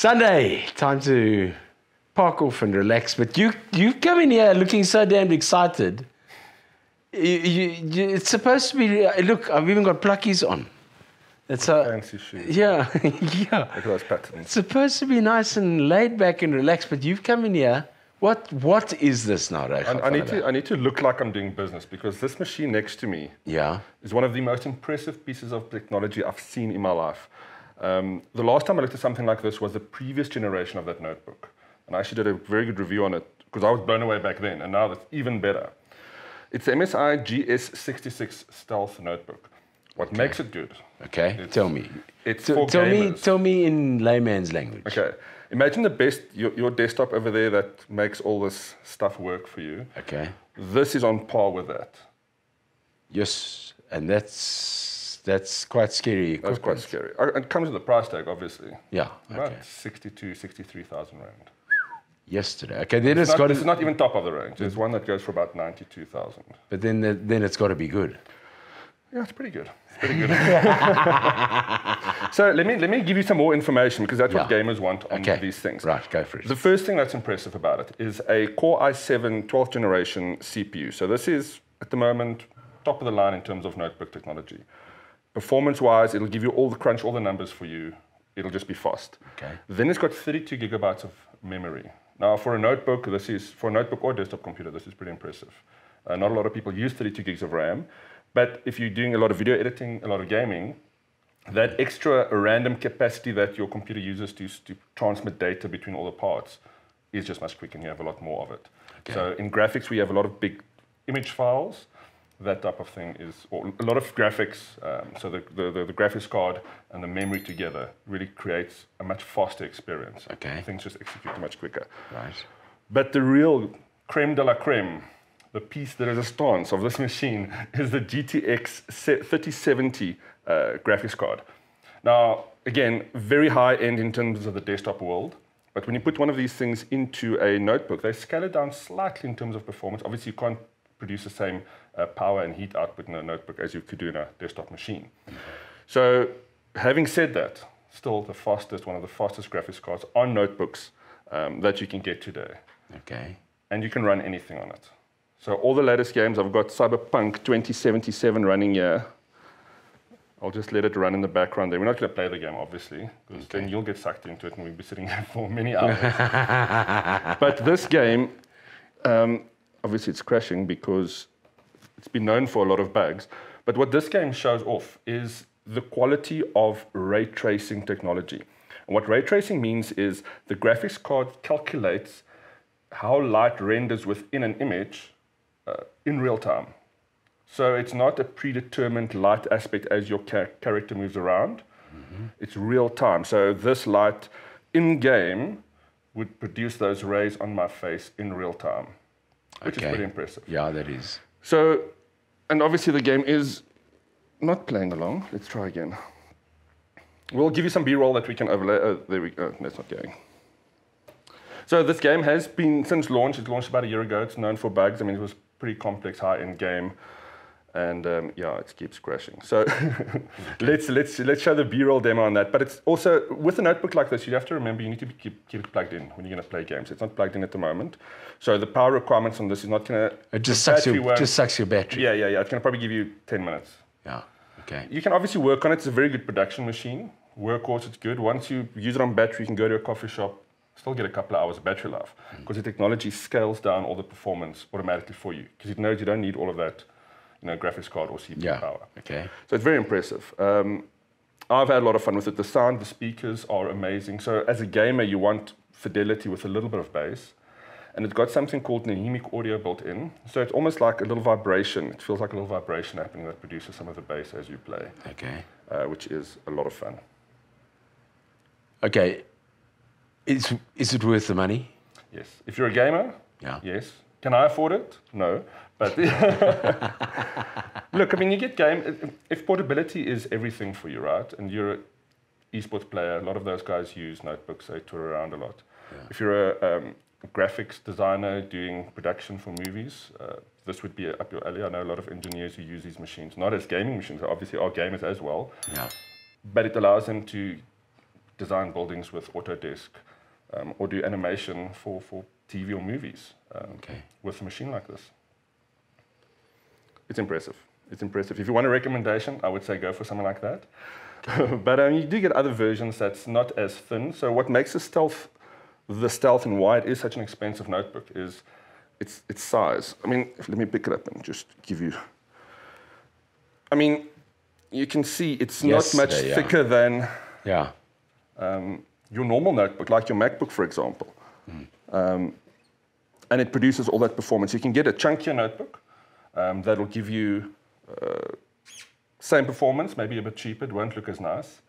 Sunday, time to park off and relax. But you come in here looking so damn excited. It's supposed to be. Look, I've even got pluckies on. It's a fancy shoes. Yeah, yeah. Look at those patterns. It's supposed to be nice and laid back and relaxed. But you've come in here. What is this now, Rachel? I need to look like I'm doing business, because this machine next to me is one of the most impressive pieces of technology I've seen in my life. The last time I looked at something like this was the previous generation of that notebook. And I actually did a very good review on it, because I was blown away back then, and now it's even better. It's the MSI GS66 Stealth Notebook. What makes it good? Okay, tell me. It's for gamers. Tell me in layman's language. Okay. Imagine your desktop over there that makes all this stuff work for you. Okay. This is on par with that. Yes, and that's quite scary. That's quite scary. It comes with a price tag, obviously. Yeah. About 63,000 rand. Yesterday. Okay, then this is not even top of the range. There's one that goes for about 92,000. But then it's got to be good. Yeah, it's pretty good. It's pretty good. So let me give you some more information, because that's what gamers want on these things. Right, go for it. The first thing that's impressive about it is a Core i7 12th generation CPU. So this is, at the moment, top of the line in terms of notebook technology. Performance-wise, it'll give you all the numbers for you. It'll just be fast. Okay. Then it's got 32 gigabytes of memory. Now, for a notebook or desktop computer, this is pretty impressive. Not a lot of people use 32 gigs of RAM. But if you're doing a lot of video editing, a lot of gaming, that extra random capacity that your computer uses to transmit data between all the parts is just much quicker, and you have a lot more of it. Okay. So in graphics, we have a lot of big image files. That type of thing or a lot of graphics. So the graphics card and the memory together really creates a much faster experience. Okay. Things just execute much quicker. Right. But the real creme de la creme, the piece de resistance of this machine, is the GTX 3070 graphics card. Now, again, very high end in terms of the desktop world. But when you put one of these things into a notebook, they scale it down slightly in terms of performance. Obviously, you can't produce the same power and heat output in a notebook as you could do in a desktop machine. So, having said that, still one of the fastest graphics cards on notebooks that you can get today. Okay. And you can run anything on it. So all the latest games, I've got Cyberpunk 2077 running here. I'll just let it run in the background there. We're not going to play the game, obviously, because then you'll get sucked into it and we'll be sitting here for many hours. But this game, obviously it's crashing because it's been known for a lot of bugs. But what this game shows off is the quality of ray tracing technology. And what ray tracing means is the graphics card calculates how light renders within an image in real time. So it's not a predetermined light aspect as your character moves around. Mm-hmm. It's real time. So this light in-game would produce those rays on my face in real time, which is pretty impressive. Yeah, that is. So, and obviously the game is not playing along. Let's try again. We'll give you some B-roll that we can overlay. There we go. That's not going. So this game has been, since launch, it launched about a year ago. It's known for bugs. I mean, it was pretty complex, high-end game. And yeah, it keeps crashing. So let's show the B-roll demo on that. But it's also, with a notebook like this, you have to remember you need to keep it plugged in when you're going to play games. It's not plugged in at the moment. So the power requirements on this is not going to... It just sucks your battery. Yeah. It's going to probably give you 10 minutes. Yeah, okay. You can obviously work on it. It's a very good production machine. Workhorse, it's good. Once you use it on battery, you can go to a coffee shop, still get a couple of hours of battery life, because the technology scales down all the performance automatically for you, because it knows you don't need all of that, graphics card or CPU power. Okay. So it's very impressive. I've had a lot of fun with it. The sound, the speakers are amazing. So as a gamer, you want fidelity with a little bit of bass. And it's got something called dynamic audio built in. So it's almost like a little vibration. It feels like a little vibration happening that produces some of the bass as you play. Okay. Which is a lot of fun. Okay. Is it worth the money? Yes. If you're a gamer, yes. Can I afford it? No. But look, I mean, you get game. If portability is everything for you, right? And you're an esports player, a lot of those guys use notebooks. They tour around a lot. Yeah. If you're a graphics designer doing production for movies, this would be up your alley. I know a lot of engineers who use these machines, not as gaming machines. Obviously, are gamers as well. Yeah. But it allows them to design buildings with Autodesk, or do animation for TV or movies with a machine like this. It's impressive. It's impressive. If you want a recommendation, I would say go for something like that. But you do get other versions that's not as thin. So what makes the Stealth and why it is such an expensive notebook is its size. I mean, let me pick it up and just give you. I mean, you can see it's not much thicker than your normal notebook, like your MacBook, for example. And it produces all that performance. You can get a chunkier notebook that'll give you same performance, maybe a bit cheaper. It won't look as nice.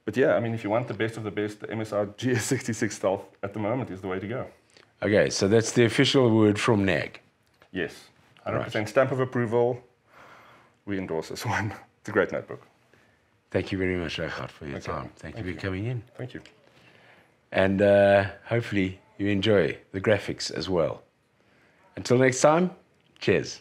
But yeah, I mean, if you want the best of the best, the MSI GS66 Stealth at the moment is the way to go. Okay, so that's the official word from NAG. Yes, 100% stamp of approval. We endorse this one. It's a great notebook. Thank you very much, Richard, for your time. Thank you for coming in. Thank you. And hopefully you enjoy the graphics as well. Until next time, cheers.